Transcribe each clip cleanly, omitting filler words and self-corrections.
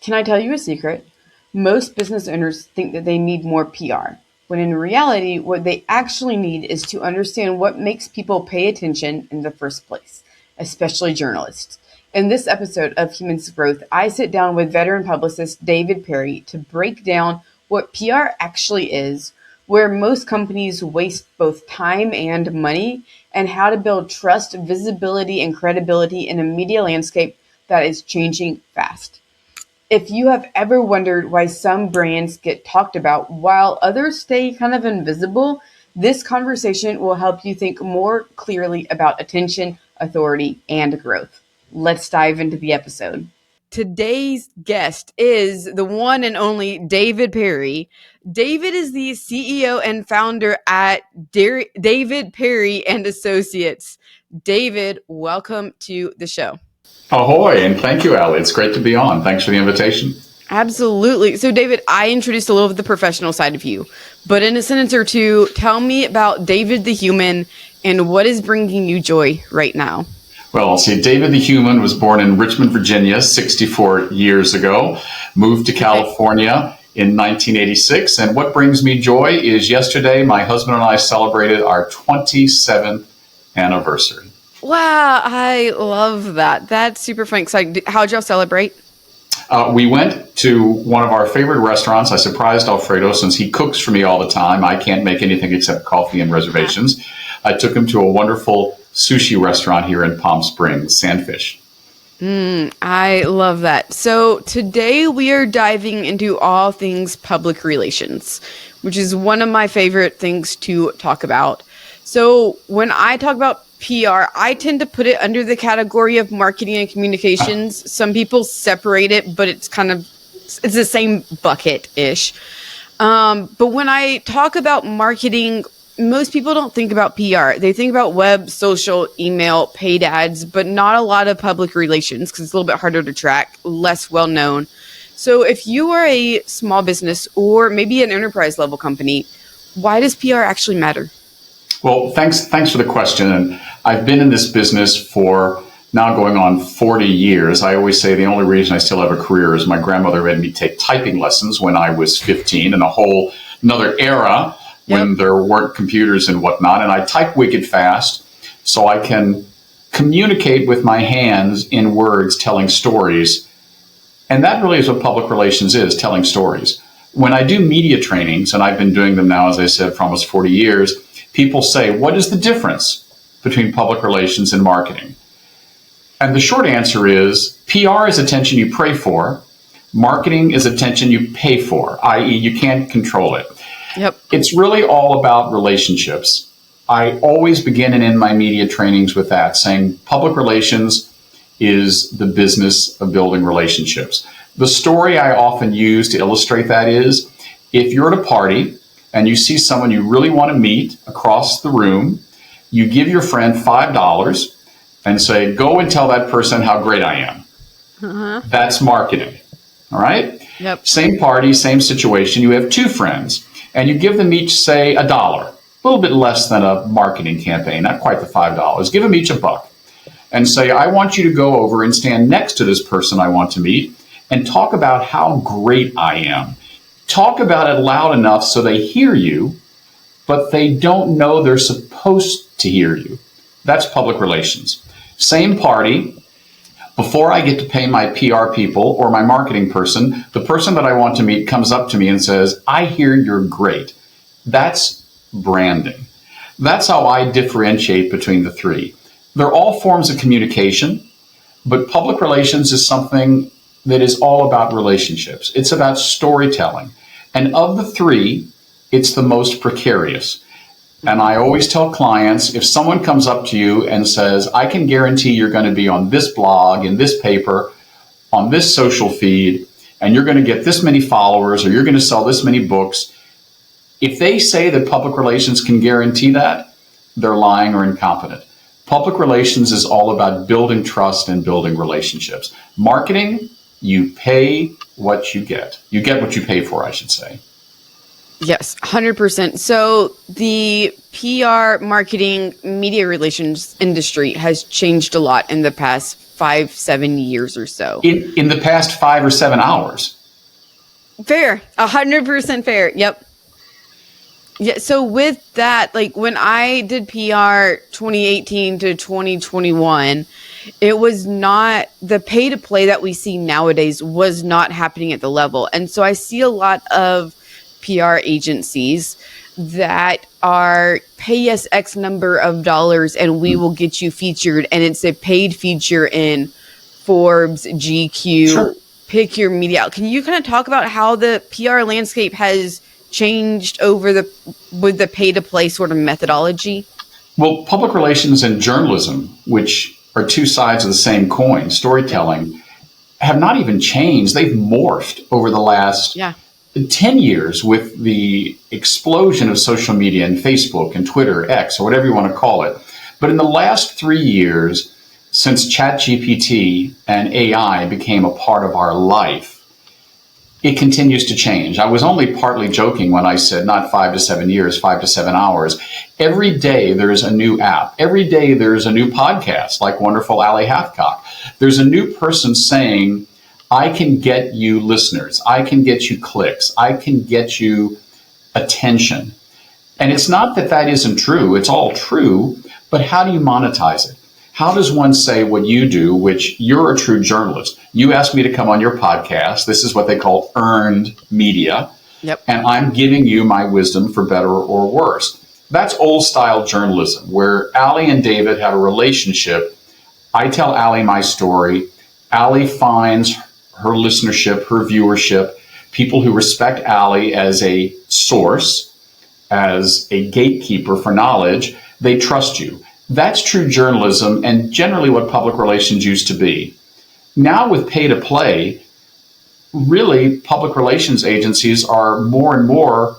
Can I tell you a secret? Most business owners think that they need more PR, when in reality, what they actually need is to understand what makes people pay attention in the first place, especially journalists. In this episode of Humans Growth, I sit down with veteran publicist David Perry to break down what PR actually is, where most companies waste both time and money, and how to build trust, visibility, and credibility in a media landscape that is changing fast. If you have ever wondered why some brands get talked about while others stay kind of invisible, this conversation will help you think more clearly about attention, authority, and growth. Let's dive into the episode. Today's guest is the one and only David Perry. David is the CEO and founder at David Perry and Associates. David, welcome to the show. Ahoy, and thank you, Allie. It's great to be on. Thanks for the invitation. Absolutely. So, David, I introduced a little of the professional side of you, but in a sentence or two, tell me about David the human and what is bringing you joy right now. Well, see, David the human was born in Richmond, Virginia, 64 years ago, moved to California in 1986. And what brings me joy is yesterday, my husband and I celebrated our 27th anniversary. Wow, I love that. That's super fun. Exciting. How'd y'all celebrate? We went to one of our favorite restaurants. I surprised Alfredo since he cooks for me all the time. I can't make anything except coffee and reservations. I took him to a wonderful sushi restaurant here in Palm Springs, Sandfish. I love that. So today we are diving into all things public relations, which is one of my favorite things to talk about. So when I talk about PR, I tend to put it under the category of marketing and communications. Some people separate it, but it's the same bucket-ish. But when I talk about marketing, most people don't think about PR. They think about web, social, email, paid ads, but not a lot of public relations because it's a little bit harder to track, less well-known. So if you are a small business or maybe an enterprise level company, why does PR actually matter? Well, thanks for the question. And I've been in this business for now going on 40 years. I always say the only reason I still have a career is my grandmother made me take typing lessons when I was 15 in a whole another era when there weren't computers and whatnot. And I type wicked fast so I can communicate with my hands in words, telling stories. And that really is what public relations is, telling stories. When I do media trainings, and I've been doing them now, as I said, for almost 40 years, people say, what is the difference between public relations and marketing? And the short answer is PR is attention you pray for. Marketing is attention you pay for, i.e. you can't control it. Yep. It's really all about relationships. I always begin and end my media trainings with that, saying public relations is the business of building relationships. The story I often use to illustrate that is if you're at a party and you see someone you really want to meet across the room, you give your friend $5 and say, go and tell that person how great I am. That's marketing. All right? Yep. Same party, same situation. You have two friends and you give them each, say, $1, a little bit less than a marketing campaign, not quite the $5. Give them each $1 and say, I want you to go over and stand next to this person I want to meet and talk about how great I am. Talk about it loud enough so they hear you, but they don't know they're supposed to hear you. That's public relations. Same party. Before I get to pay my PR people or my marketing person, the person that I want to meet comes up to me and says, I hear you're great. That's branding. That's how I differentiate between the three. They're all forms of communication, but public relations is something that is all about relationships. It's about storytelling. And of the three, it's the most precarious. And I always tell clients, if someone comes up to you and says, I can guarantee you're going to be on this blog, in this paper, on this social feed, and you're going to get this many followers, or you're going to sell this many books. If they say that public relations can guarantee that, they're lying or incompetent. Public relations is all about building trust and building relationships. Marketing, you pay what you get. You get what you pay for, I should say. Yes, 100%. So the PR, marketing, media relations industry has changed a lot in the past 5, 7 years or so. In the past 5 or 7 hours. Fair. 100% fair. Yep. Yeah. So with that, like when I did PR 2018 to 2021, it was not the pay to play that we see nowadays was not happening at the level. And so I see a lot of PR agencies that are pay us X number of dollars and we will get you featured. And it's a paid feature in Forbes, GQ, Sure. Pick your media out. Can you kind of talk about how the PR landscape has changed with the pay to play sort of methodology? Well, public relations and journalism, which are two sides of the same coin, storytelling, have not even changed. They've morphed over the last 10 years with the explosion of social media and Facebook and Twitter, X, or whatever you want to call it. But in the last 3 years, since ChatGPT and AI became a part of our life, it continues to change. I was only partly joking when I said not 5 to 7 years, 5 to 7 hours. Every day there's a new app. Every day there's a new podcast, like wonderful Allie Hathcock. There's a new person saying, I can get you listeners. I can get you clicks. I can get you attention. And it's not that that isn't true. It's all true. But how do you monetize it? How does one say what you do, which you're a true journalist? You asked me to come on your podcast. This is what they call earned media. Yep. And I'm giving you my wisdom for better or worse. That's old style journalism where Allie and David have a relationship. I tell Allie my story. Allie finds her listenership, her viewership, people who respect Allie as a source, as a gatekeeper for knowledge. They trust you. That's true journalism and generally what public relations used to be. Now with pay to play, really public relations agencies are more and more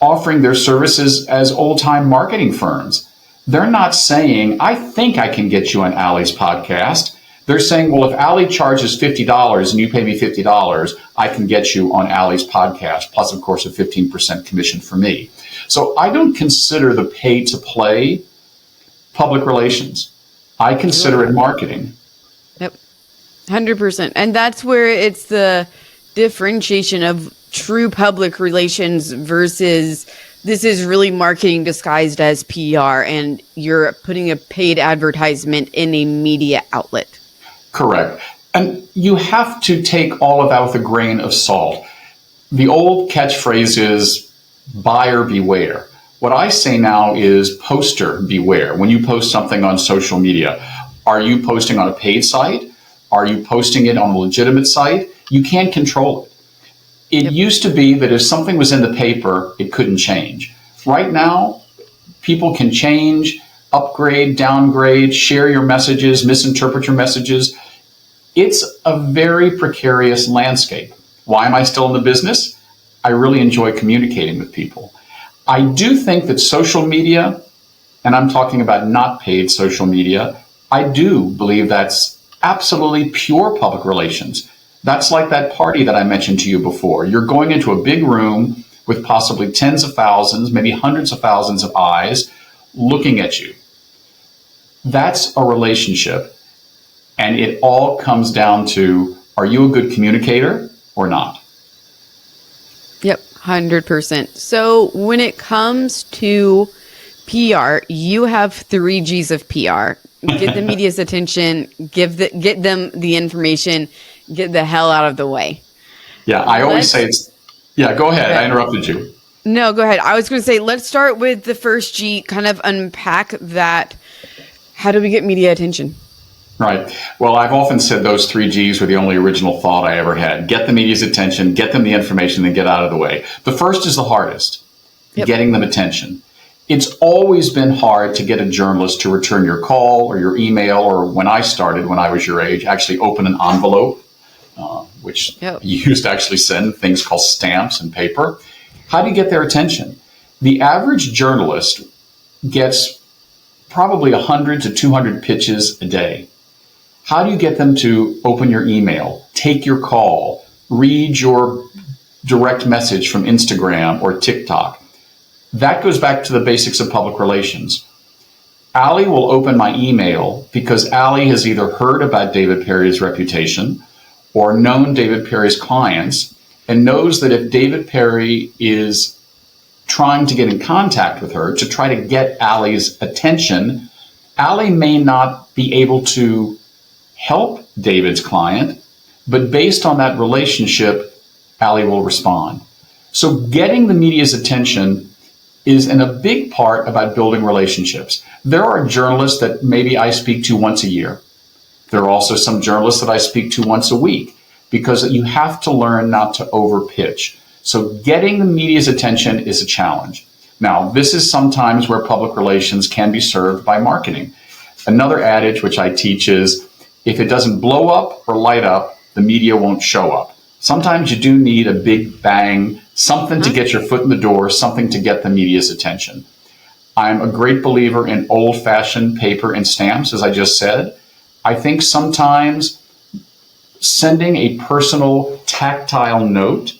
offering their services as old-time marketing firms. They're not saying, I think I can get you on Allie's podcast. They're saying, well, if Allie charges $50 and you pay me $50, I can get you on Allie's podcast, plus, of course, a 15% commission for me. So I don't consider the pay to play public relations. I consider it marketing. Yep. 100%. And that's where it's the differentiation of true public relations versus this is really marketing disguised as PR and you're putting a paid advertisement in a media outlet. Correct. And you have to take all of that with a grain of salt. The old catchphrase is buyer beware. What I say now is poster beware. When you post something on social media, are you posting on a paid site? Are you posting it on a legitimate site? You can't control it. It used to be that if something was in the paper, it couldn't change. Right now, people can change, upgrade, downgrade, share your messages, misinterpret your messages. It's a very precarious landscape. Why am I still in the business? I really enjoy communicating with people. I do think that social media, and I'm talking about not paid social media, I do believe that's absolutely pure public relations. That's like that party that I mentioned to you before. You're going into a big room with possibly tens of thousands, maybe hundreds of thousands of eyes looking at you. That's a relationship. And it all comes down to, are you a good communicator or not? Yep, 100%. So when it comes to PR, you have 3 G's of PR. Get the media's attention, get them the information, get the hell out of the way. Yeah, I always say it's, yeah, go ahead. I interrupted you. No, go ahead. I was going to say, let's start with the first G, kind of unpack that. How do we get media attention? Right. Well, I've often said those 3 G's were the only original thought I ever had. Get the media's attention, get them the information, and get out of the way. The first is the hardest, getting them attention. It's always been hard to get a journalist to return your call or your email, or when I started, when I was your age, actually open an envelope, which you used to actually send things called stamps and paper. How do you get their attention? The average journalist gets probably 100 to 200 pitches a day. How do you get them to open your email, take your call, read your direct message from Instagram or TikTok? That goes back to the basics of public relations. Allie will open my email because Allie has either heard about David Perry's reputation or known David Perry's clients and knows that if David Perry is trying to get in contact with her to try to get Allie's attention, Allie may not be able to help David's client, but based on that relationship, Allie will respond. So getting the media's attention is in a big part about building relationships. There are journalists that maybe I speak to once a year. There are also some journalists that I speak to once a week because you have to learn not to overpitch. So getting the media's attention is a challenge. Now, this is sometimes where public relations can be served by marketing. Another adage which I teach is, if it doesn't blow up or light up, the media won't show up. Sometimes you do need a big bang, something to get your foot in the door, something to get the media's attention. I'm a great believer in old-fashioned paper and stamps, as I just said. I think sometimes sending a personal, tactile note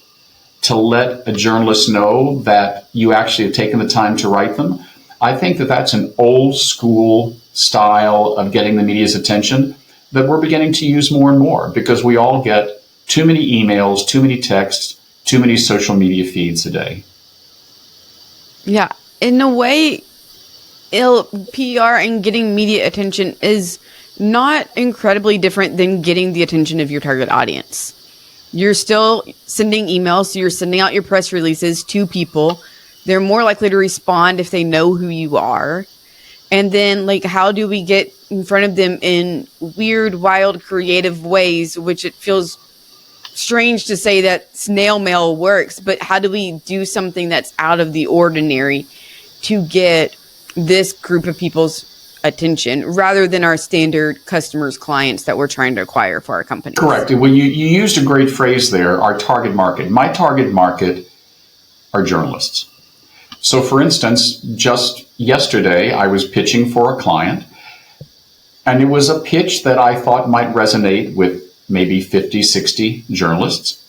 to let a journalist know that you actually have taken the time to write them, I think that that's an old school style of getting the media's attention that we're beginning to use more and more because we all get too many emails, too many texts, too many social media feeds a day. Yeah. In a way, PR and getting media attention is not incredibly different than getting the attention of your target audience. You're still sending emails, so you're sending out your press releases to people. They're more likely to respond if they know who you are. And then, how do we get in front of them in weird, wild, creative ways, which it feels strange to say that snail mail works, but how do we do something that's out of the ordinary to get this group of people's attention rather than our standard customers, clients that we're trying to acquire for our company? Correct. Well, you used a great phrase there, our target market. My target market are journalists. So, for instance, just yesterday, I was pitching for a client, and it was a pitch that I thought might resonate with maybe 50, 60 journalists.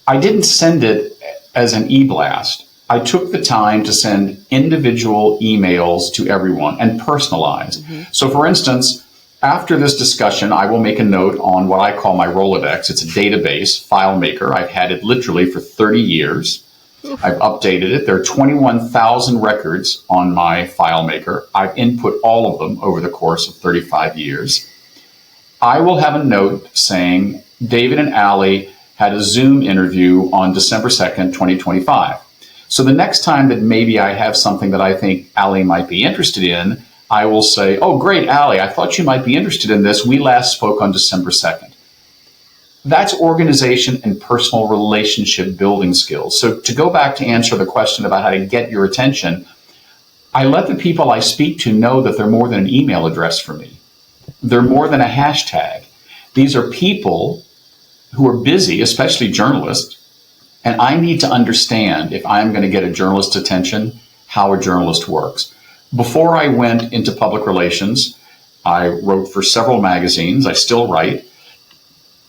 I didn't send it as an e-blast. I took the time to send individual emails to everyone and personalize. Mm-hmm. So, for instance, after this discussion, I will make a note on what I call my Rolodex. It's a database, file maker. I've had it literally for 30 years. I've updated it. There are 21,000 records on my file maker. I've input all of them over the course of 35 years. I will have a note saying David and Allie had a Zoom interview on December 2nd, 2025. So the next time that maybe I have something that I think Allie might be interested in, I will say, oh, great, Allie, I thought you might be interested in this. We last spoke on December 2nd. That's organization and personal relationship building skills. So to go back to answer the question about how to get your attention, I let the people I speak to know that they're more than an email address for me. They're more than a hashtag. These are people who are busy, especially journalists, and I need to understand, if I'm going to get a journalist's attention, how a journalist works. Before I went into public relations, I wrote for several magazines. I still write.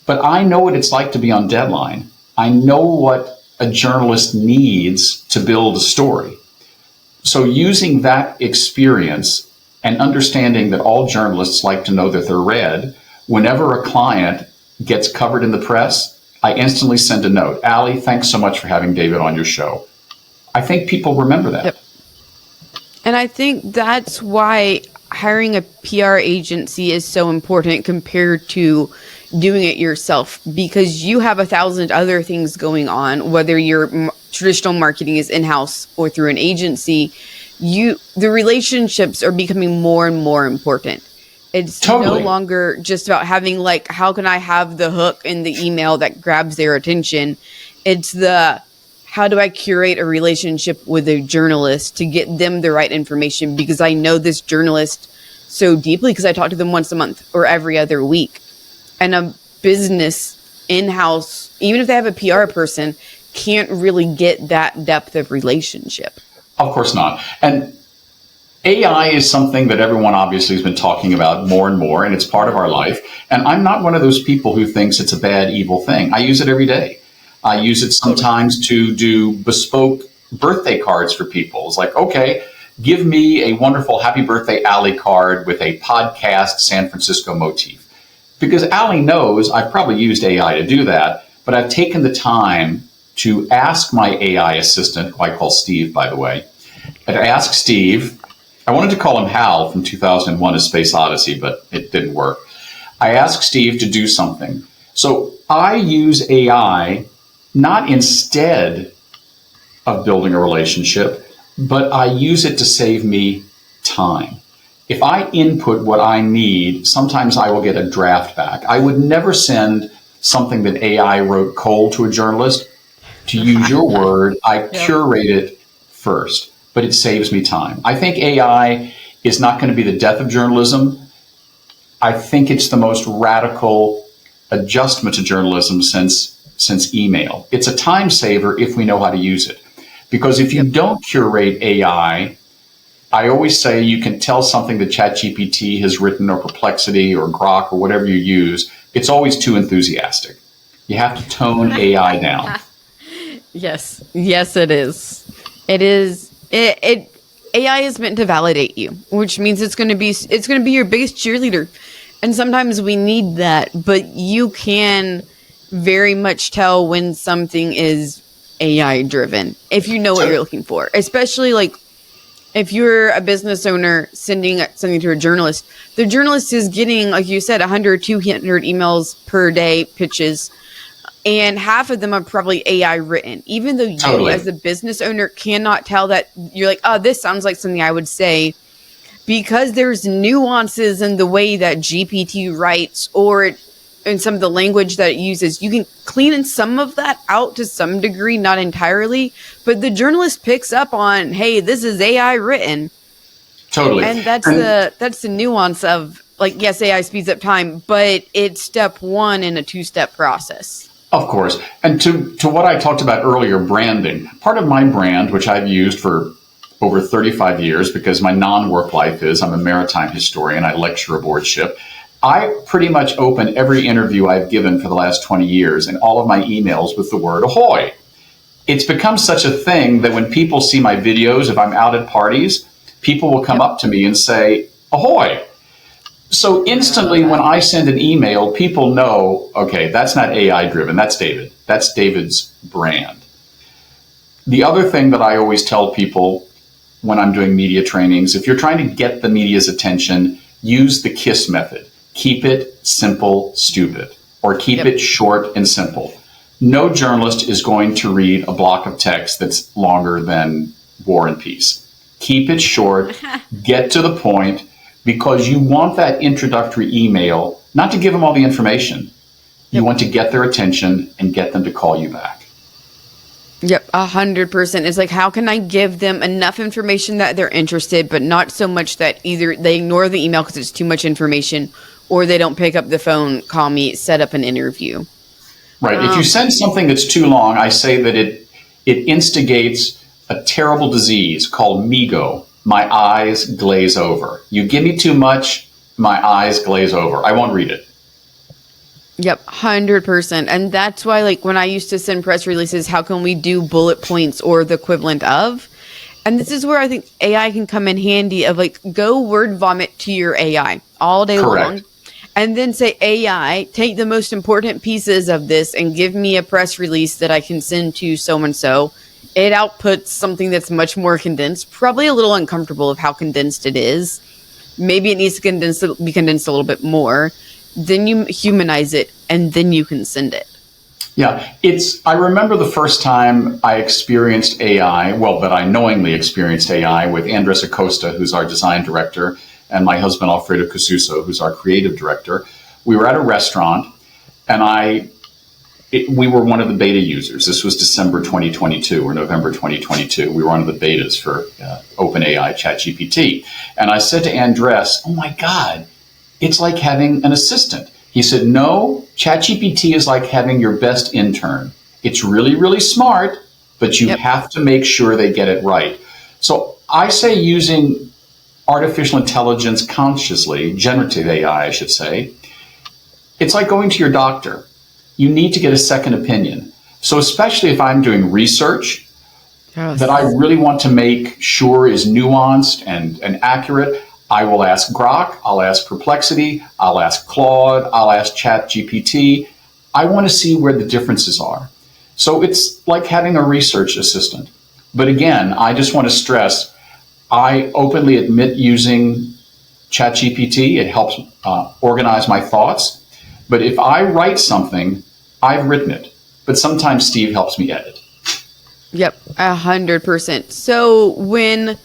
But I know what it's like to be on deadline. I know what a journalist needs to build a story. So using that experience and understanding that all journalists like to know that they're read, whenever a client gets covered in the press, I instantly send a note. Allie, thanks so much for having David on your show. I think people remember that. Yep. And I think that's why hiring a PR agency is so important compared to doing it yourself, because you have 1,000 other things going on, whether your traditional marketing is in-house or through an agency. The relationships are becoming more and more important. It's totally no longer just about having how can I have the hook in the email that grabs their attention? It's how do I curate a relationship with a journalist to get them the right information, because I know this journalist so deeply because I talk to them once a month or every other week. And a business in-house, even if they have a PR person, can't really get that depth of relationship. Of course not. And AI is something that everyone obviously has been talking about more and more, and it's part of our life. And I'm not one of those people who thinks it's a bad, evil thing. I use it every day. I use it sometimes to do bespoke birthday cards for people. It's like, okay, Give me a wonderful happy birthday Allie card with a podcast San Francisco motif. Because Allie knows I've probably used AI to do that, but I've taken the time to ask my AI assistant, who I call Steve, by the way, and ask Steve. I wanted to call him Hal from 2001: A Space Odyssey, but it didn't work. I asked Steve to do something. So I use AI not instead of building a relationship, but I use it to save me time. If I input what I need, sometimes I will get a draft back. I would never send something that AI wrote cold to a journalist. To use your word, I curate it first, but it saves me time. I think AI is not going to be the death of journalism. I think it's the most radical adjustment to journalism since email. It's a time saver if we know how to use it. Because if you don't curate AI, I always say you can tell something that ChatGPT has written, or Perplexity or Grok or whatever you use, it's always too enthusiastic. You have to tone AI down. Yes, it is. AI is meant to validate you, which means it's going to be your biggest cheerleader. And sometimes we need that, but you can very much tell when something is AI driven if you know what you're looking for. Especially like if you're a business owner sending something to a journalist, the journalist is getting, like you said, 100, 200 emails per day, pitches, and half of them are probably AI written. Even though you as the business owner cannot tell that, you're like, oh, this sounds like something I would say, because there's nuances in the way that GPT writes or in some of the language that it uses. You can clean some of that out to some degree, not entirely, but the journalist picks up on, hey, this is AI written. Totally. And that's the nuance of, like, yes, AI speeds up time, but it's step one in a two-step process. Of course. And to what I talked about earlier, branding. Part of my brand, which I've used for over 35 years, because my non-work life is I'm a maritime historian, I lecture aboard ship. I pretty much open every interview I've given for the last 20 years and all of my emails with the word ahoy. It's become such a thing that when people see my videos, if I'm out at parties, people will come up to me and say, ahoy. So instantly when I send an email, people know, okay, that's not AI driven, that's David. That's David's brand. The other thing that I always tell people when I'm doing media trainings, if you're trying to get the media's attention, use the KISS method. Keep it simple, stupid, or keep it short and simple. No journalist is going to read a block of text that's longer than War and Peace. Keep it short, get to the point, because you want that introductory email, not to give them all the information. You want to get their attention and get them to call you back. Yep, 100%. It's like, how can I give them enough information that they're interested, but not so much that either they ignore the email because it's too much information, or they don't pick up the phone, call me, set up an interview. Right. If you send something that's too long, I say that it instigates a terrible disease called MIGO. My eyes glaze over. You give me too much, my eyes glaze over. I won't read it. Yep, 100%. And that's why, like, when I used to send press releases, how can we do bullet points or the equivalent of? And this is where I think AI can come in handy of, like, go word vomit to your AI all day long. And then say, AI, take the most important pieces of this and give me a press release that I can send to so-and-so. It outputs something that's much more condensed, probably a little uncomfortable of how condensed it is. Maybe it needs to be condensed a little bit more. Then you humanize it, and then you can send it. Yeah, I remember the first time I experienced AI, that I knowingly experienced AI with Andres Acosta, who's our design director, and my husband, Alfredo Casuso, who's our creative director. We were at a restaurant, and we were one of the beta users. This was December 2022 or November 2022. We were one of the betas for OpenAI ChatGPT. And I said to Andres, oh my God, it's like having an assistant. He said, no, ChatGPT is like having your best intern. It's really, really smart, but you have to make sure they get it right. So I say using artificial intelligence consciously, generative AI, I should say, it's like going to your doctor. You need to get a second opinion. So especially if I'm doing research that I Yes. really want to make sure is nuanced and accurate, I will ask Grok, I'll ask Perplexity, I'll ask Claude, I'll ask ChatGPT. I want to see where the differences are. So it's like having a research assistant. But again, I just want to stress, I openly admit using ChatGPT. It helps organize my thoughts. But if I write something, I've written it. But sometimes Steve helps me edit. Yep, 100%. So when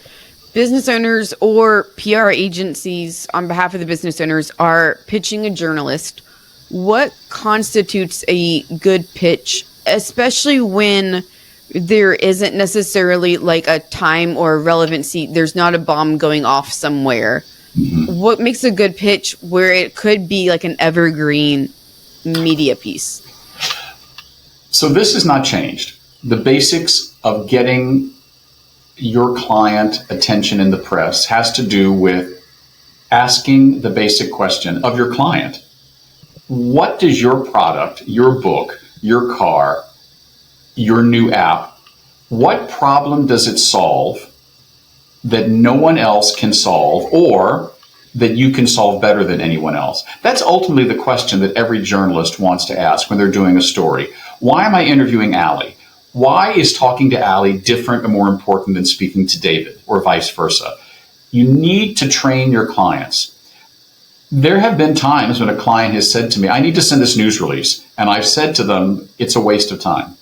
business owners or PR agencies on behalf of the business owners are pitching a journalist, what constitutes a good pitch, especially when there isn't necessarily like a time or relevancy, there's not a bomb going off somewhere. What makes a good pitch where it could be like an evergreen media piece? So this has not changed. The basics of getting your client attention in the press has to do with asking the basic question of your client. What does your product, your book, your car, your new app, what problem does it solve that no one else can solve, or that you can solve better than anyone else? That's ultimately the question that every journalist wants to ask when they're doing a story. Why am I interviewing Allie? Why is talking to Allie different and more important than speaking to David, or vice versa? You need to train your clients. There have been times when a client has said to me, I need to send this news release. And I've said to them, it's a waste of time.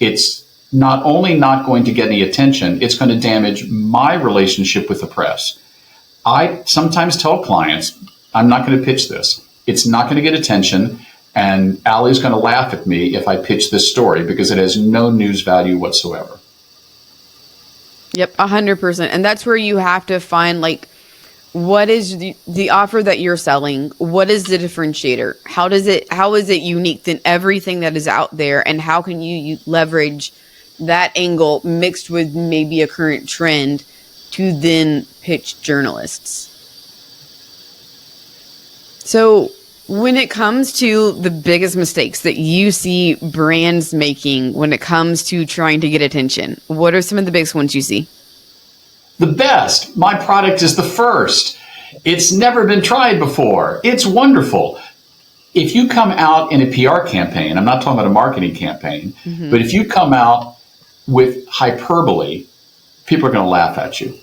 It's not only not going to get any attention, it's going to damage my relationship with the press. I sometimes tell clients, I'm not going to pitch this. It's not going to get attention. And Allie's going to laugh at me if I pitch this story because it has no news value whatsoever. Yep, 100%. And that's where you have to find like, what is the offer that you're selling? What is the differentiator? How is it unique than everything that is out there? And how can you leverage that angle mixed with maybe a current trend to then pitch journalists? So when it comes to the biggest mistakes that you see brands making when it comes to trying to get attention, what are some of the biggest ones you see? The best. My product is the first. It's never been tried before. It's wonderful. If you come out in a PR campaign, I'm not talking about a marketing campaign, but if you come out with hyperbole, people are going to laugh at you.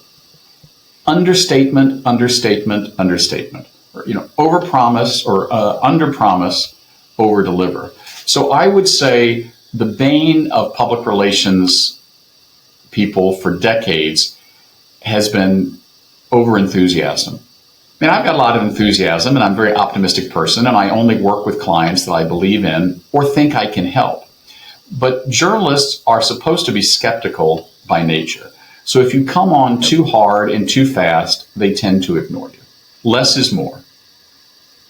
Understatement, understatement, understatement. Or, overpromise or underpromise, overdeliver. So I would say the bane of public relations people for decades has been overenthusiasm. I mean, I've got a lot of enthusiasm and I'm a very optimistic person, and I only work with clients that I believe in or think I can help. But journalists are supposed to be skeptical by nature. So if you come on too hard and too fast, they tend to ignore you. Less is more.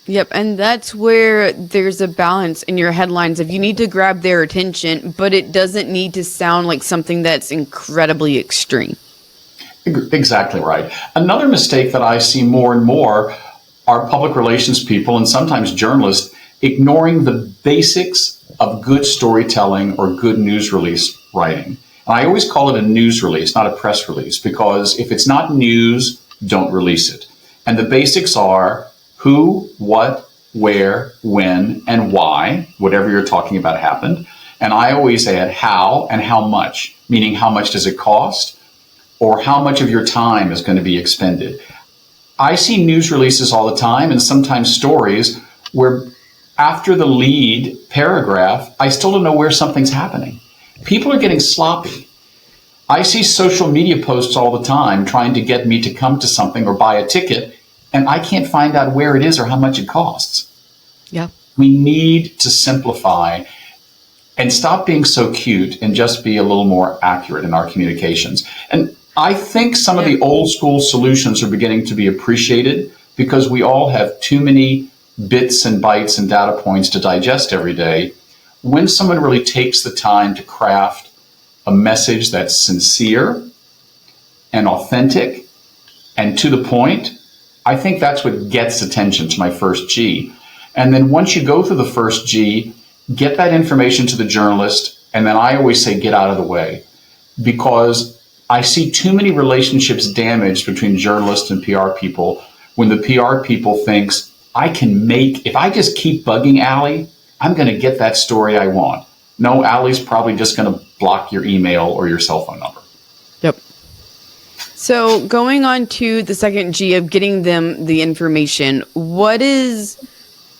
Yep, and that's where there's a balance in your headlines if you need to grab their attention, but it doesn't need to sound like something that's incredibly extreme. Exactly right. Another mistake that I see more and more are public relations people and sometimes journalists ignoring the basics of good storytelling or good news release writing. And I always call it a news release, not a press release, because if it's not news, don't release it. And the basics are who, what, where, when, and why, whatever you're talking about happened. And I always add how and how much, meaning how much does it cost or how much of your time is going to be expended. I see news releases all the time and sometimes stories where after the lead paragraph, I still don't know where something's happening. People are getting sloppy. I see social media posts all the time trying to get me to come to something or buy a ticket, and I can't find out where it is or how much it costs. Yeah. We need to simplify and stop being so cute and just be a little more accurate in our communications. And I think some of the old school solutions are beginning to be appreciated because we all have too many bits and bytes and data points to digest every day. When someone really takes the time to craft a message that's sincere and authentic and to the point, I think that's what gets attention to my first G. And then once you go through the first G, get that information to the journalist, and then I always say, get out of the way. because I see too many relationships damaged between journalists and PR people when the PR people thinks if I just keep bugging Allie, I'm going to get that story I want. No, Allie's probably just going to block your email or your cell phone number. Yep. So going on to the second G of getting them the information,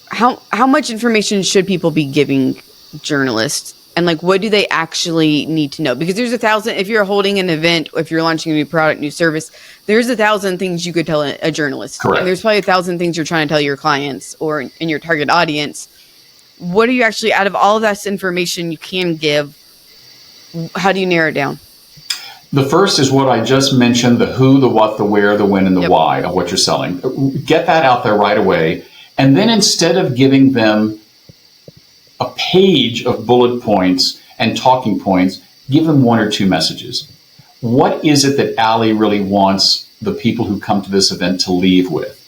how much information should people be giving journalists? And like, what do they actually need to know? Because there's 1,000, if you're holding an event, if you're launching a new product, new service, there's 1,000 things you could tell a journalist. Correct. And there's probably 1,000 things you're trying to tell your clients or in your target audience. What are you actually, out of all of that information you can give, how do you narrow it down? The first is what I just mentioned, the who, the what, the where, the when, and the why of what you're selling. Get that out there right away. And then instead of giving them a page of bullet points and talking points, give them one or two messages. What is it that Allie really wants the people who come to this event to leave with?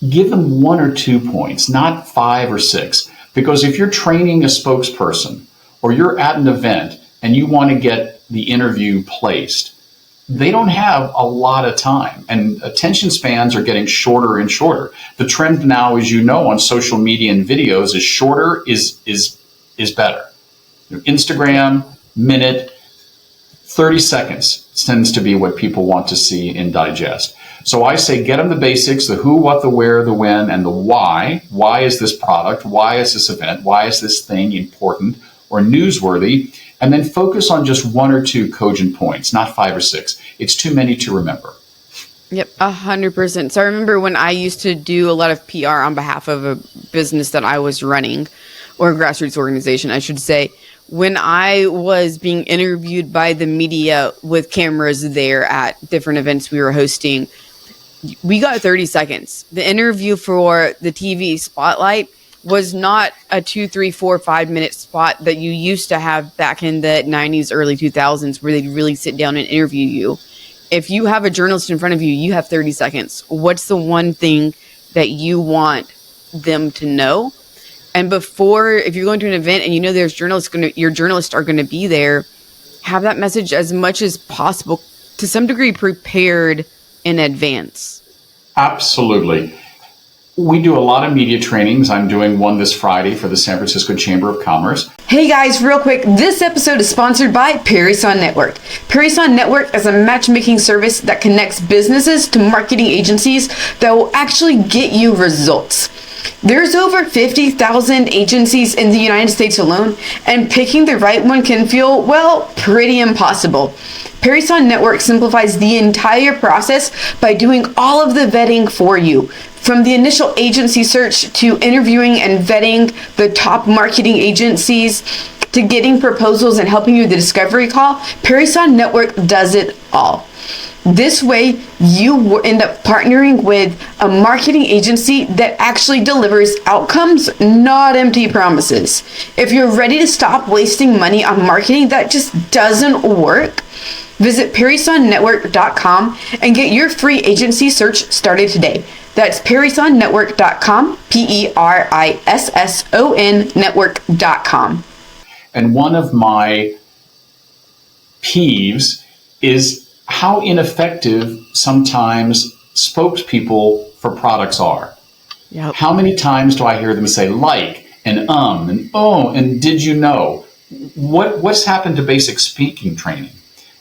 Give them one or 2 points, not 5 or 6. Because if you're training a spokesperson or you're at an event and you want to get the interview placed, they don't have a lot of time, and attention spans are getting shorter and shorter. The trend now, as you know, on social media and videos is shorter is better. Instagram, minute, 30 seconds tends to be what people want to see and digest. So I say get them the basics, the who, what, the where, the when, and the why. Why is this product? Why is this event? Why is this thing important or newsworthy? And then focus on just 1 or 2 cogent points, not 5 or 6. It's too many to remember. Yep, 100%. So I remember when I used to do a lot of PR on behalf of a business that I was running, or a grassroots organization, I should say, when I was being interviewed by the media with cameras there at different events we were hosting, we got 30 seconds. The interview for the TV spotlight was not a 2, 3, 4, 5 minute spot that you used to have back in the 90s, early 2000s, where they'd really sit down and interview you. If you have a journalist in front of you, you have 30 seconds. What's the one thing that you want them to know? And before, if you're going to an event and you know there's your journalists are going to be there, have that message as much as possible, to some degree, prepared in advance. Absolutely. We do a lot of media trainings. I'm doing one this Friday for the San Francisco Chamber of Commerce. Hey guys, real quick, this episode is sponsored by Perryson Network. Perryson Network is a matchmaking service that connects businesses to marketing agencies that will actually get you results. There's over 50,000 agencies in the United States alone, and picking the right one can feel, well, pretty impossible. Perryson Network simplifies the entire process by doing all of the vetting for you. From the initial agency search to interviewing and vetting the top marketing agencies to getting proposals and helping you with the discovery call, Perryson Network does it all. This way, you will end up partnering with a marketing agency that actually delivers outcomes, not empty promises. If you're ready to stop wasting money on marketing that just doesn't work, visit perrysonnetwork.com and get your free agency search started today. That's perrysonnetwork.com, PERISSON network.com. And one of my peeves is how ineffective sometimes spokespeople for products are. Yep. How many times do I hear them say like and oh and did you know? What's happened to basic speaking training?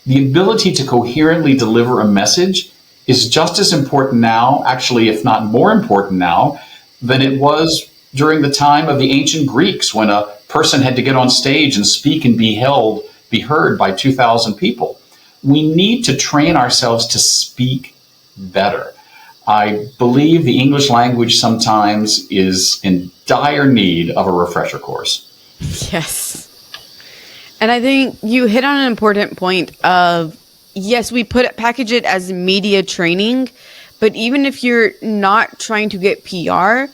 The ability to coherently deliver a message is just as important now, actually, if not more important now, than it was during the time of the ancient Greeks when a person had to get on stage and speak and be heard by 2,000 people. We need to train ourselves to speak better. I believe the English language sometimes is in dire need of a refresher course. Yes. And I think you hit on an important point of, yes, we package it as media training, but even if you're not trying to get PR,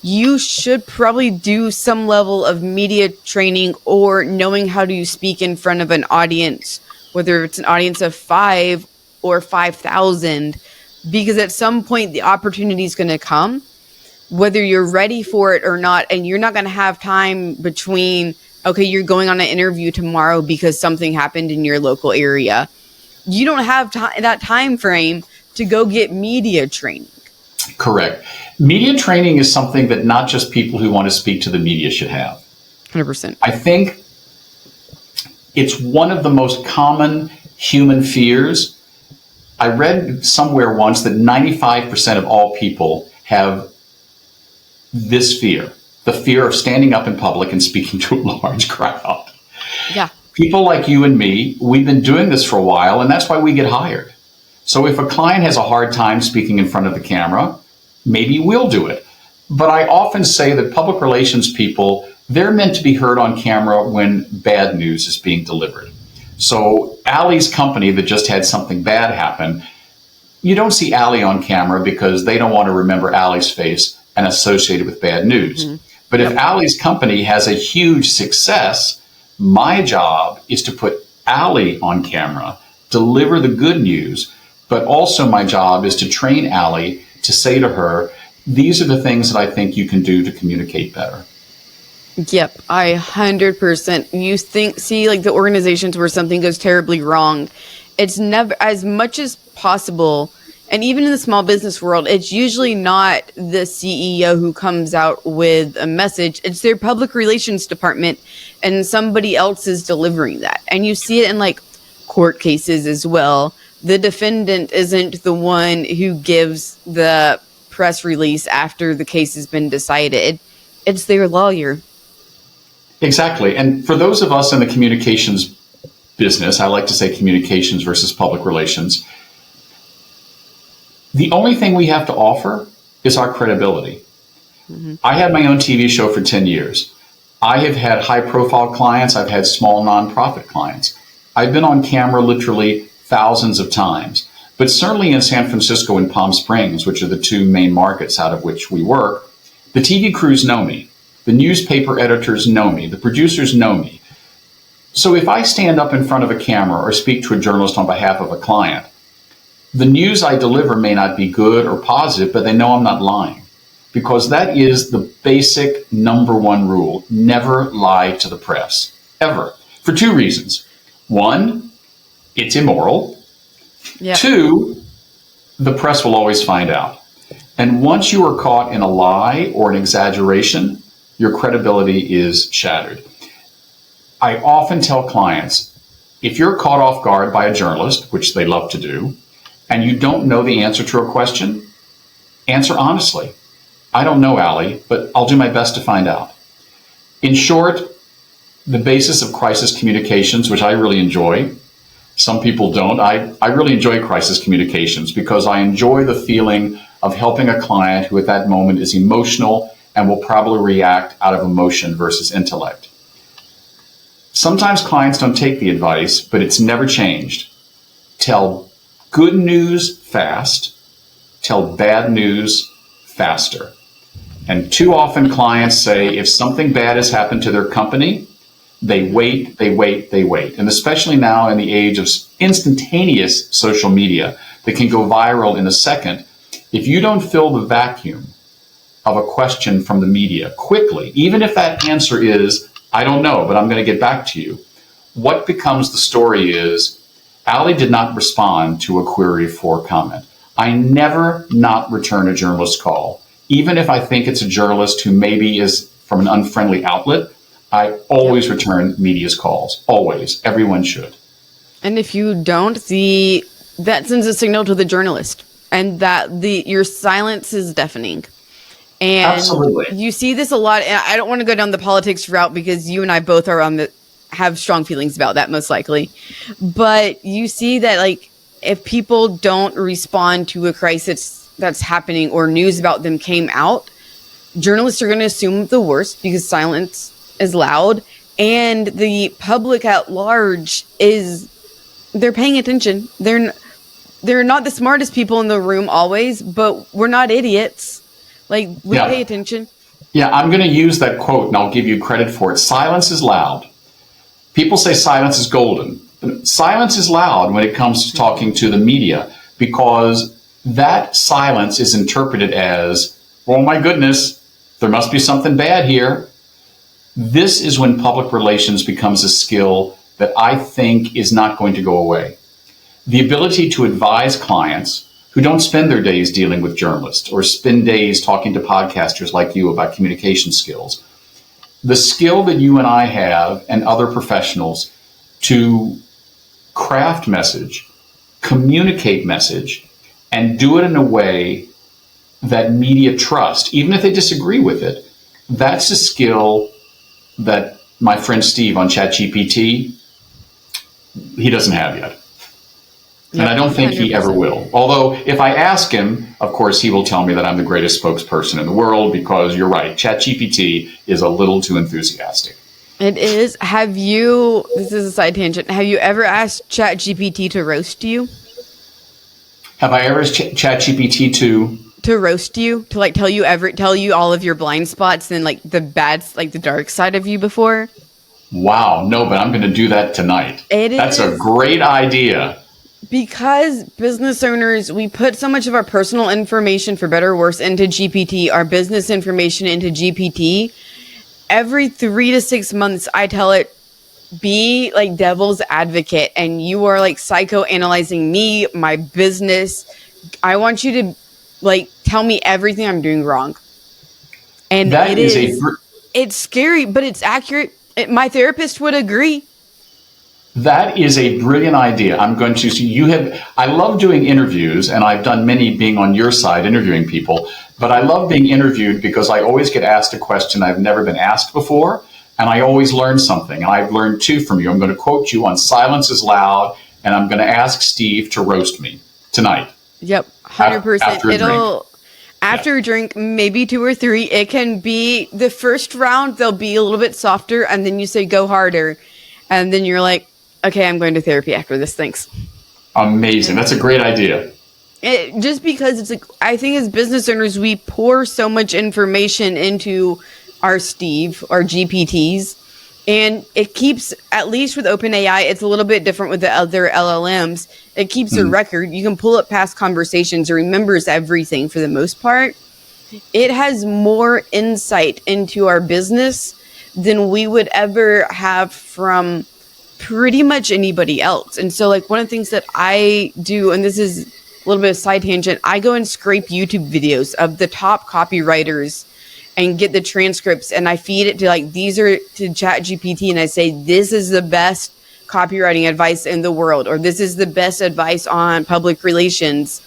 you should probably do some level of media training or knowing how to speak in front of an audience, whether it's an audience of 5 or 5,000, because at some point the opportunity is going to come, whether you're ready for it or not, and you're not going to have time between okay, you're going on an interview tomorrow because something happened in your local area. You don't have that time frame to go get media training. Correct. Media training is something that not just people who want to speak to the media should have. 100%. I think it's one of the most common human fears. I read somewhere once that 95% of all people have this fear, the fear of standing up in public and speaking to a large crowd. Yeah. People like you and me, we've been doing this for a while, and that's why we get hired. So if a client has a hard time speaking in front of the camera, maybe we'll do it. But I often say that public relations people, they're meant to be heard on camera when bad news is being delivered. So Allie's company that just had something bad happen, you don't see Allie on camera because they don't want to remember Allie's face and associate it with bad news. Mm-hmm. But if Allie's company has a huge success, my job is to put Allie on camera, deliver the good news, but also my job is to train Allie to say to her, these are the things that I think you can do to communicate better. Yep, I 100%. You see like the organizations where something goes terribly wrong, it's never, as much as possible, and even in the small business world, it's usually not the CEO who comes out with a message. It's their public relations department, and somebody else is delivering that. And you see it in like court cases as well. The defendant isn't the one who gives the press release after the case has been decided. It's their lawyer. Exactly. And for those of us in the communications business, I like to say communications versus public relations, the only thing we have to offer is our credibility. Mm-hmm. I had my own TV show for 10 years. I have had high-profile clients. I've had small nonprofit clients. I've been on camera literally thousands of times. But certainly in San Francisco and Palm Springs, which are the two main markets out of which we work, the TV crews know me. The newspaper editors know me. The producers know me. So if I stand up in front of a camera or speak to a journalist on behalf of a client, the news I deliver may not be good or positive, but they know I'm not lying. Because that is the basic number one rule. Never lie to the press. Ever. For two reasons. One, it's immoral. Yep. Two, the press will always find out. And once you are caught in a lie or an exaggeration, your credibility is shattered. I often tell clients, if you're caught off guard by a journalist, which they love to do, and you don't know the answer to a question, answer honestly. I don't know, Allie, but I'll do my best to find out. In short, the basis of crisis communications, which I really enjoy, some people don't. I really enjoy crisis communications because I enjoy the feeling of helping a client who at that moment is emotional and will probably react out of emotion versus intellect. Sometimes clients don't take the advice, but it's never changed. Tell good news fast, tell bad news faster. And too often clients say if something bad has happened to their company, they wait. And especially now in the age of instantaneous social media that can go viral in a second, if you don't fill the vacuum of a question from the media quickly, even if that answer is, I don't know, but I'm going to get back to you, what becomes the story is, Allie did not respond to a query for comment. I never not return a journalist call. Even if I think it's a journalist who maybe is from an unfriendly outlet, I always return media's calls. Always. Everyone should. And if you don't, that sends a signal to the journalist, and that your silence is deafening. And absolutely. You see this a lot. And I don't want to go down the politics route because you and I both are have strong feelings about that, most likely. But you see that, like, if people don't respond to a crisis that's happening or news about them came out, journalists are going to assume the worst because silence is loud, and the public at large they're paying attention. They're not the smartest people in the room always, but we're not idiots. Like, we pay attention. Yeah, I'm going to use that quote, and I'll give you credit for it. Silence is loud. People say silence is golden. Silence is loud when it comes to talking to the media, because that silence is interpreted as, oh my goodness, there must be something bad here. This is when public relations becomes a skill that I think is not going to go away. The ability to advise clients who don't spend their days dealing with journalists or spend days talking to podcasters like you about communication skills. The skill that you and I have and other professionals to craft message, communicate message, and do it in a way that media trust, even if they disagree with it, that's a skill that my friend Steve on ChatGPT, he doesn't have yet. And I don't think 100%. He ever will. Although if I ask him, of course, he will tell me that I'm the greatest spokesperson in the world, because you're right, ChatGPT is a little too enthusiastic. It is. This is a side tangent, have you ever asked ChatGPT to roast you? Have I ever asked ChatGPT to roast you, to like tell you all of your blind spots and like the bad, like the dark side of you before? Wow, no, but I'm going to do that tonight. That's a great idea. Because business owners, we put so much of our personal information, for better or worse, into GPT, our business information into GPT. Every 3 to 6 months, I tell it, be like devil's advocate, and you are like psychoanalyzing me, my business. I want you to like tell me everything I'm doing wrong. And it's scary, but it's accurate. My therapist would agree. That is a brilliant idea. I'm going to I love doing interviews, and I've done many being on your side interviewing people, but I love being interviewed because I always get asked a question I've never been asked before, and I always learn something. And I've learned too from you. I'm going to quote you on Silence is Loud, and I'm going to ask Steve to roast me tonight. Yep, 100%. After a drink, maybe 2 or 3, it can be the first round, they'll be a little bit softer, and then you say go harder, and then you're like, okay, I'm going to therapy after this. Thanks. Amazing. That's a great idea. Just because it's like, I think as business owners, we pour so much information into our Steve, our GPTs, and it keeps, at least with OpenAI, it's a little bit different with the other LLMs. It keeps a record. You can pull up past conversations. It remembers everything for the most part. It has more insight into our business than we would ever have from pretty much anybody else. And so like one of the things that I do, and this is a little bit of a side tangent, I go and scrape YouTube videos of the top copywriters and get the transcripts, and I feed it to like, these are to ChatGPT, and I say, this is the best copywriting advice in the world, or this is the best advice on public relations.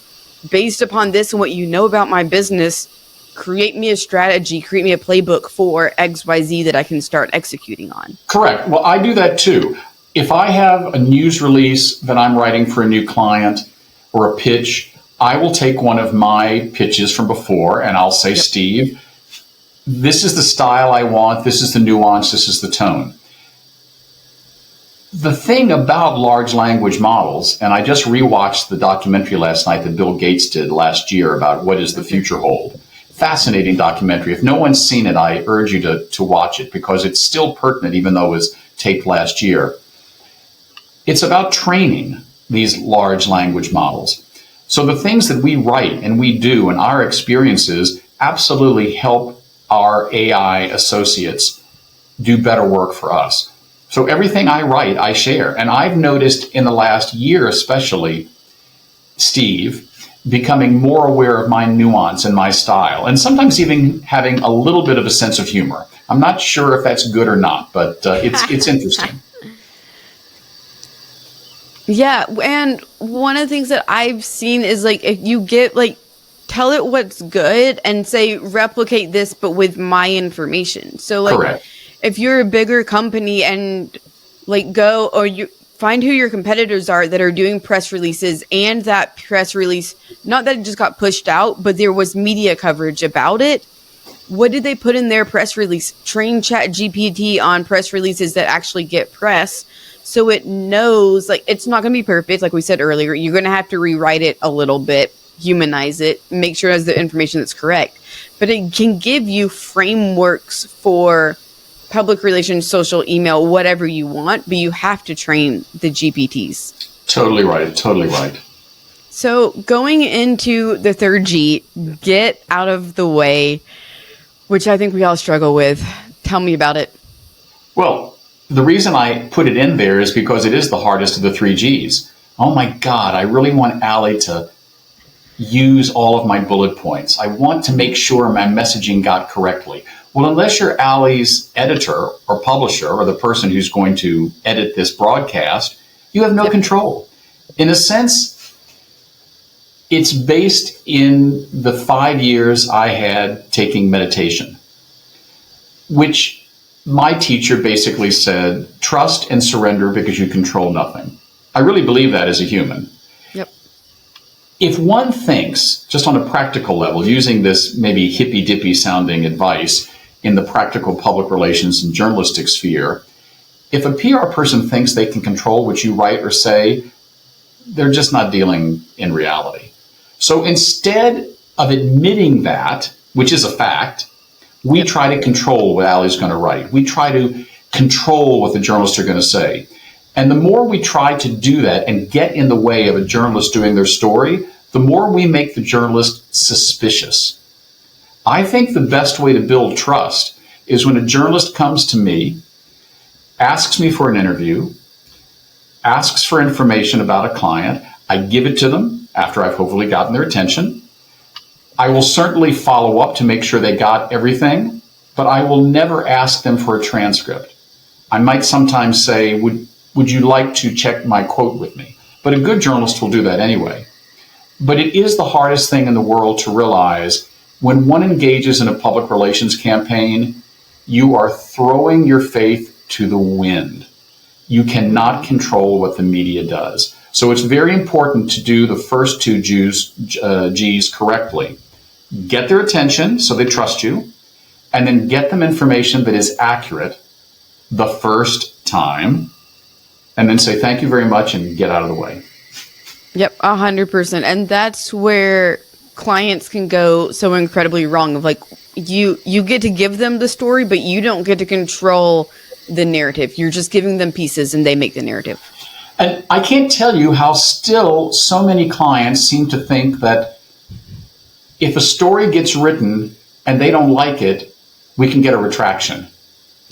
Based upon this and what you know about my business, create me a strategy, create me a playbook for XYZ that I can start executing on. Correct. Well, I do that too. If I have a news release that I'm writing for a new client or a pitch, I will take one of my pitches from before and I'll say, Steve, this is the style I want, this is the nuance, this is the tone. The thing about large language models, and I just rewatched the documentary last night that Bill Gates did last year about what does the future hold. Fascinating documentary. If no one's seen it, I urge you to watch it because it's still pertinent even though it was taped last year. It's about training these large language models. So the things that we write and we do and our experiences absolutely help our AI associates do better work for us. So everything I write, I share. And I've noticed in the last year especially, Steve, becoming more aware of my nuance and my style, and sometimes even having a little bit of a sense of humor. I'm not sure if that's good or not, but it's interesting. Yeah, and one of the things that I've seen is like if you get like tell it what's good and say replicate this but with my information. So like Correct. If you're a bigger company and like go or you find who your competitors are that are doing press releases, and that press release, not that it just got pushed out, but there was media coverage about it. What did they put in their press release? Train ChatGPT on press releases that actually get press. So it knows, like, it's not going to be perfect. Like we said earlier, you're going to have to rewrite it a little bit, humanize it, make sure it has the information that's correct. But it can give you frameworks for public relations, social, email, whatever you want, but you have to train the GPTs. Totally right. Totally right. So going into the third G, get out of the way, which I think we all struggle with. Tell me about it. Well, the reason I put it in there is because it is the hardest of the three G's. Oh my God, I really want Allie to use all of my bullet points. I want to make sure my messaging got correctly. Well, unless you're Allie's editor or publisher or the person who's going to edit this broadcast, you have no control. In a sense, it's based in the 5 years I had taking meditation, which my teacher basically said, trust and surrender because you control nothing. I really believe that as a human. Yep. If one thinks, just on a practical level, using this maybe hippy-dippy sounding advice in the practical public relations and journalistic sphere, if a PR person thinks they can control what you write or say, they're just not dealing in reality. So instead of admitting that, which is a fact, we try to control what Allie's going to write. We try to control what the journalists are going to say. And the more we try to do that and get in the way of a journalist doing their story, the more we make the journalist suspicious. I think the best way to build trust is when a journalist comes to me, asks me for an interview, asks for information about a client. I give it to them after I've hopefully gotten their attention. I will certainly follow up to make sure they got everything, but I will never ask them for a transcript. I might sometimes say, would you like to check my quote with me? But a good journalist will do that anyway. But it is the hardest thing in the world to realize when one engages in a public relations campaign, you are throwing your faith to the wind. You cannot control what the media does. So it's very important to do the first two G's correctly. Get their attention so they trust you, and then get them information that is accurate the first time, and then say thank you very much and get out of the way. Yep, 100%. And that's where clients can go so incredibly wrong. Of like, you get to give them the story, but you don't get to control the narrative. You're just giving them pieces and they make the narrative. And I can't tell you how still so many clients seem to think that if a story gets written and they don't like it, we can get a retraction.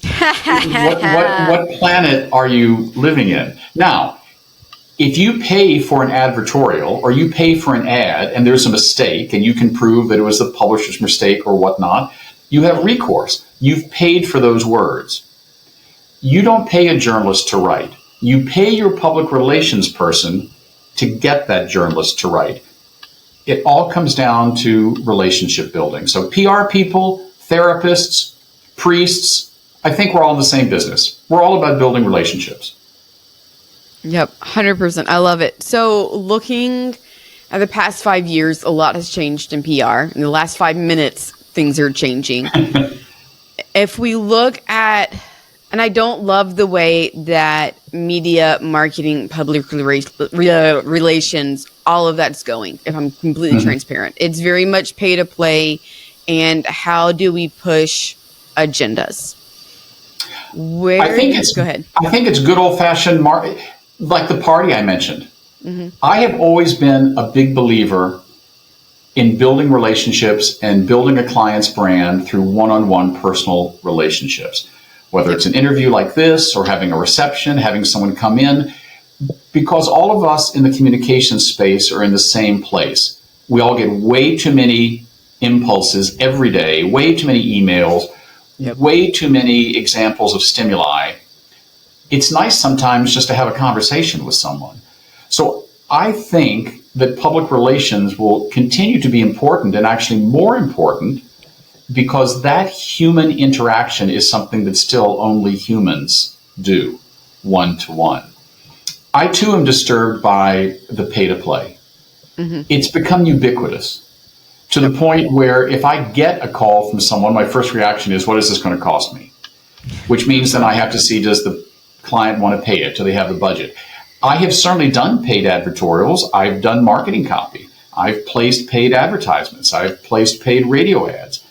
What planet are you living in? Now, if you pay for an advertorial or you pay for an ad and there's a mistake and you can prove that it was the publisher's mistake or whatnot, you have recourse. You've paid for those words. You don't pay a journalist to write. You pay your public relations person to get that journalist to write. It all comes down to relationship building. So PR people, therapists, priests, I think we're all in the same business. We're all about building relationships. Yep, 100%. I love it. So looking at the past 5 years, a lot has changed in PR. In the last 5 minutes, things are changing. If we look at, and I don't love the way that media, marketing, public relations, all of that's going, if I'm completely transparent. It's very much pay to play. And how do we push agendas? Go ahead. I think it's good old-fashioned like the party I mentioned. I have always been a big believer in building relationships and building a client's brand through one-on-one personal relationships, whether it's an interview like this or having a reception, having someone come in, because all of us in the communication space are in the same place. We all get way too many impulses every day, way too many emails, way too many examples of stimuli. It's nice sometimes just to have a conversation with someone. So I think that public relations will continue to be important, and actually more important, because that human interaction is something that still only humans do, one-to-one. I too am disturbed by the pay-to-play. It's become ubiquitous to the point where if I get a call from someone, my first reaction is, what is this going to cost me? Which means then I have to see, does the client want to pay it? Do they have the budget? I have certainly done paid advertorials. I've done marketing copy. I've placed paid advertisements. I've placed paid radio ads.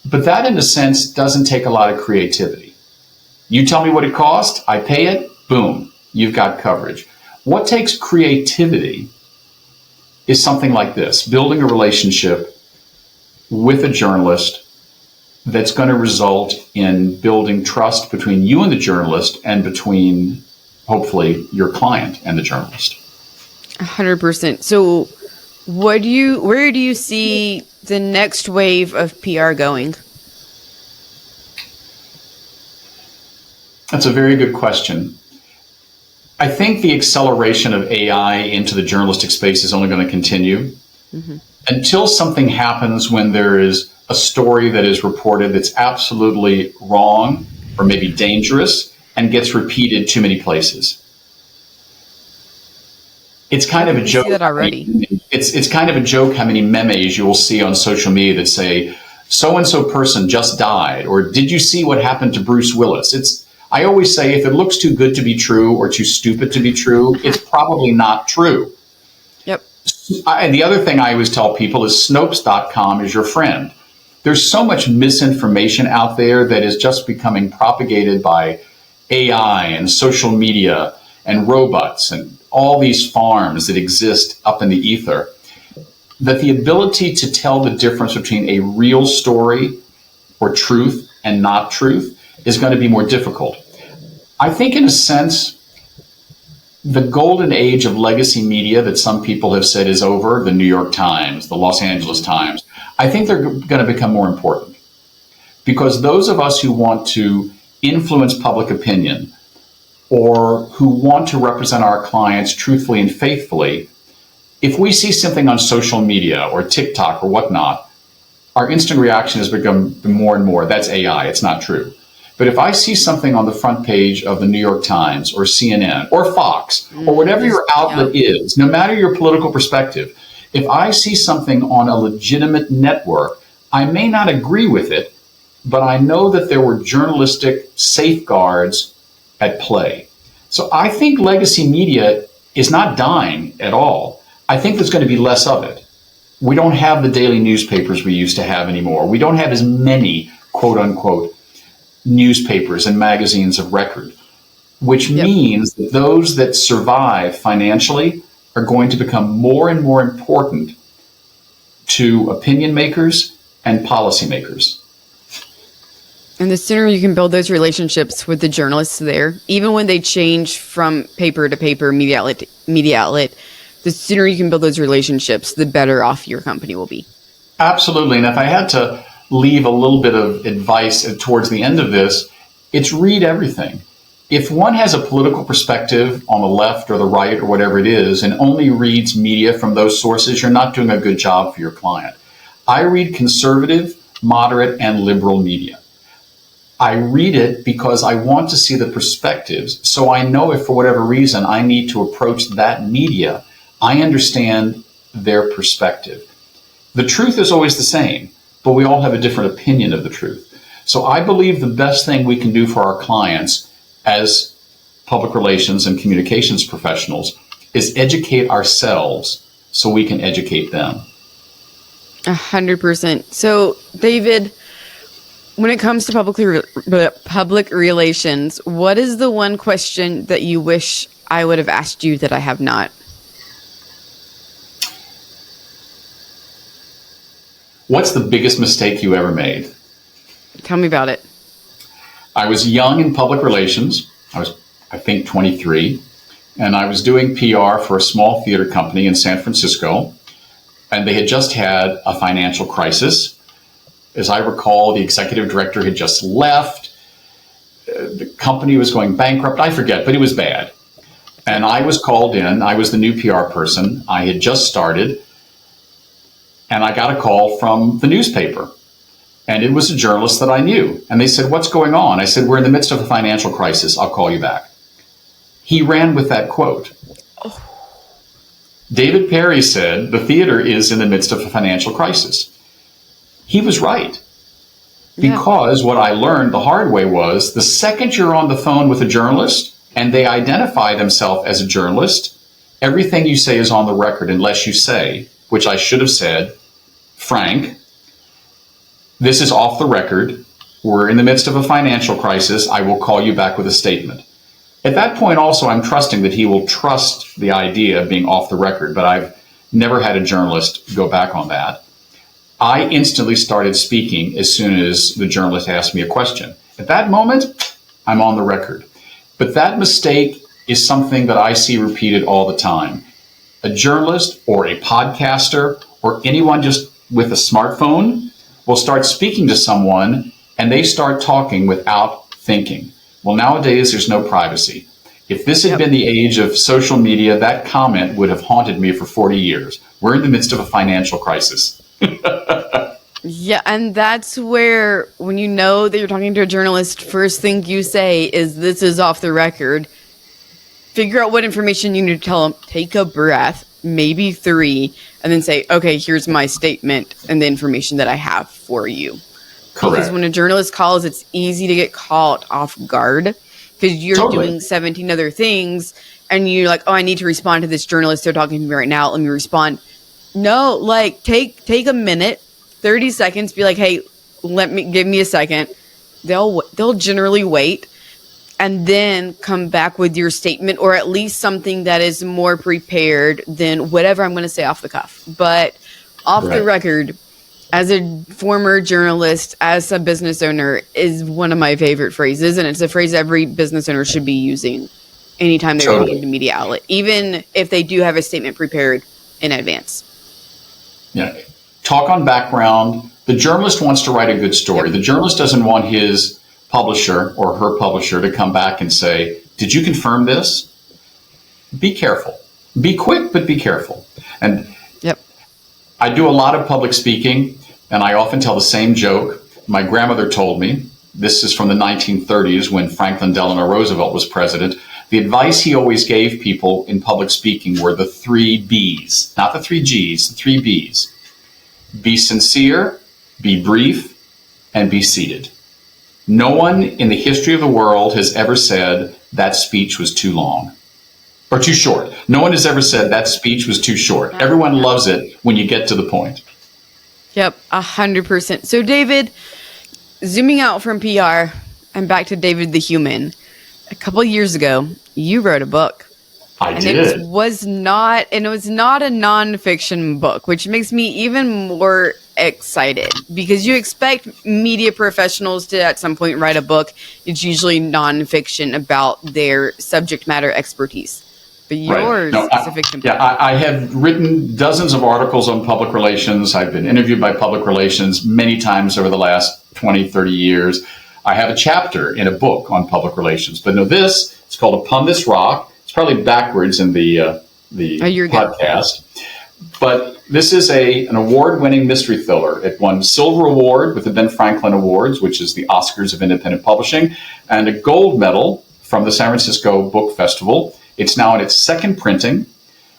But that, in a sense, doesn't take a lot of creativity. You tell me what it costs, I pay it, boom, you've got coverage. What takes creativity is something like this, building a relationship with a journalist that's going to result in building trust between you and the journalist and between, hopefully, your client and the journalist. 100%. So where do you see the next wave of PR going? That's a very good question. I think the acceleration of AI into the journalistic space is only going to continue until something happens when there is a story that is reported that's absolutely wrong or maybe dangerous and gets repeated too many places. It's kind of a joke. See that already. It's kind of a joke how many memes you will see on social media that say, so-and-so person just died, or did you see what happened to Bruce Willis? I always say, if it looks too good to be true or too stupid to be true, it's probably not true. Yep. The other thing I always tell people is Snopes.com is your friend. There's so much misinformation out there that is just becoming propagated by AI and social media and robots and all these farms that exist up in the ether, that the ability to tell the difference between a real story or truth and not truth is going to be more difficult. I think, in a sense, the golden age of legacy media that some people have said is over, the New York Times, the Los Angeles Times, I think they're going to become more important. Because those of us who want to influence public opinion or who want to represent our clients truthfully and faithfully, if we see something on social media or TikTok or whatnot, our instant reaction has become more and more, that's AI, it's not true. But if I see something on the front page of the New York Times or CNN or Fox or whatever your outlet is, no matter your political perspective, if I see something on a legitimate network, I may not agree with it, but I know that there were journalistic safeguards at play. So I think legacy media is not dying at all. I think there's going to be less of it. We don't have the daily newspapers we used to have anymore. We don't have as many, quote unquote, newspapers and magazines of record, which means that those that survive financially are going to become more and more important to opinion makers and policymakers. And the sooner you can build those relationships with the journalists there, even when they change from paper to paper, media outlet, the sooner you can build those relationships, the better off your company will be. Absolutely. And if I had to leave a little bit of advice towards the end of this, it's read everything. If one has a political perspective on the left or the right or whatever it is and only reads media from those sources, you're not doing a good job for your client. I read conservative, moderate, and liberal media. I read it because I want to see the perspectives, so I know if for whatever reason I need to approach that media, I understand their perspective. The truth is always the same, but we all have a different opinion of the truth. So I believe the best thing we can do for our clients as public relations and communications professionals is educate ourselves so we can educate them. 100%. So, David, when it comes to public relations, what is the one question that you wish I would have asked you that I have not? What's the biggest mistake you ever made? Tell me about it. I was young in public relations. I was, I think, 23, and I was doing PR for a small theater company in San Francisco, and they had just had a financial crisis. As I recall, the executive director had just left. The company was going bankrupt. I forget, but it was bad. And I was called in. I was the new PR person. I had just started. And I got a call from the newspaper. And it was a journalist that I knew. And they said, "What's going on?" I said, "We're in the midst of a financial crisis. I'll call you back." He ran with that quote. Oh. David Perry said, "The theater is in the midst of a financial crisis." He was right. Because what I learned the hard way was the second you're on the phone with a journalist and they identify themselves as a journalist, everything you say is on the record unless you say, which I should have said, "Frank, this is off the record. We're in the midst of a financial crisis. I will call you back with a statement." At that point also, I'm trusting that he will trust the idea of being off the record, but I've never had a journalist go back on that. I instantly started speaking as soon as the journalist asked me a question. At that moment, I'm on the record. But that mistake is something that I see repeated all the time. A journalist or a podcaster or anyone just with a smartphone will start speaking to someone and they start talking without thinking. Well, nowadays, there's no privacy. If this had been the age of social media, that comment would have haunted me for 40 years. We're in the midst of a financial crisis. Yeah, and that's where, when you know that you're talking to a journalist, first thing you say is, this is off the record. Figure out what information you need to tell them. Take a breath, maybe 3, and then say, okay, here's my statement and the information that I have for you. Correct. Because when a journalist calls, it's easy to get caught off guard because you're doing 17 other things and you're like, oh, I need to respond to this journalist. They're talking to me right now. Let me respond. No, like take a minute, 30 seconds, be like, hey, give me a second. They'll generally wait and then come back with your statement, or at least something that is more prepared than whatever I'm going to say off the cuff. But off the record, as a former journalist, as a business owner, is one of my favorite phrases. And it's a phrase every business owner should be using anytime they're talking to media outlet, even if they do have a statement prepared in advance. Yeah. Talk on background. The journalist wants to write a good story. The journalist doesn't want his publisher or her publisher to come back and say, did you confirm this? Be careful. Be quick, but be careful. And I do a lot of public speaking, and I often tell the same joke. My grandmother told me, this is from the 1930s when Franklin Delano Roosevelt was president. The advice he always gave people in public speaking were the 3 B's, not the 3 G's, the 3 B's. Be sincere, be brief, and be seated. No one in the history of the world has ever said that speech was too long or too short. No one has ever said that speech was too short. Everyone loves it when you get to the point. Yep, 100%. So David, zooming out from PR and back to David the human, a couple of years ago, you wrote a book. I did. It was not a nonfiction book, which makes me even more excited because you expect media professionals to at some point write a book. It's usually nonfiction about their subject matter expertise. But yours specific to I have written dozens of articles on public relations. I've been interviewed by public relations many times over the last 20, 30 years. I have a chapter in a book on public relations. But no, it's called Upon This Rock. It's probably backwards in the podcast. But this is an award-winning mystery thriller. It won Silver Award with the Ben Franklin Awards, which is the Oscars of independent publishing, and a gold medal from the San Francisco Book Festival. It's now in its 2nd printing.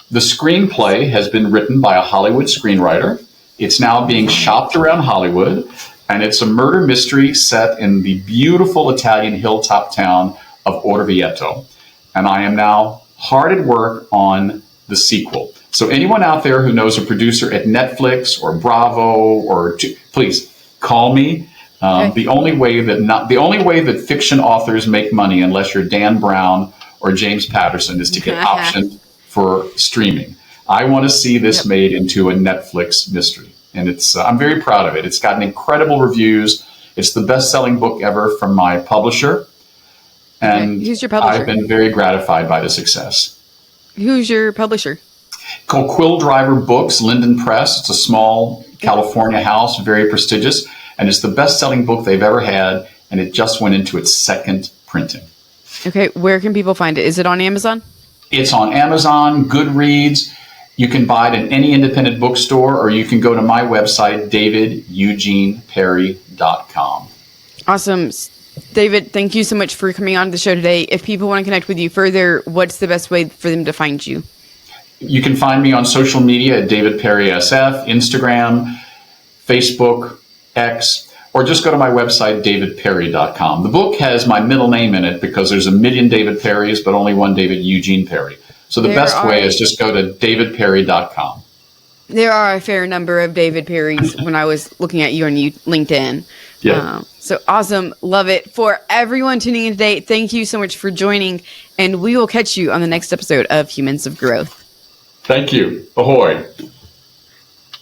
The screenplay has been written by a Hollywood screenwriter. It's now being shopped around Hollywood, and it's a murder mystery set in the beautiful Italian hilltop town of Orvieto. And I am now hard at work on the sequel. So anyone out there who knows a producer at Netflix or Bravo please call me. The only way that fiction authors make money, unless you're Dan Brown or James Patterson, is to get optioned for streaming. I want to see this made into a Netflix mystery, and I'm very proud of it. It's gotten incredible reviews. It's the best-selling book ever from my publisher, and who's your publisher? I've been very gratified by the success. Who's your publisher? Called Quill Driver Books, Linden Press. It's a small California house, very prestigious, and it's the best-selling book they've ever had, and it just went into its 2nd printing. Okay, where can people find it? Is it on Amazon? It's on Amazon, Goodreads. You can buy it in any independent bookstore, or you can go to my website, davideugeneperry.com. Awesome. David, thank you so much for coming on the show today. If people want to connect with you further, what's the best way for them to find you? You can find me on social media at David Perry SF, Instagram, Facebook, X, or just go to my website, davidperry.com. The book has my middle name in it because there's a million David Perrys, but only one David Eugene Perry. So the best way is just go to davidperry.com. There are a fair number of David Perrys when I was looking at you on LinkedIn. Yeah. So awesome. Love it. For everyone tuning in today, thank you so much for joining, and we will catch you on the next episode of Humans of Growth. Thank you. Ahoy.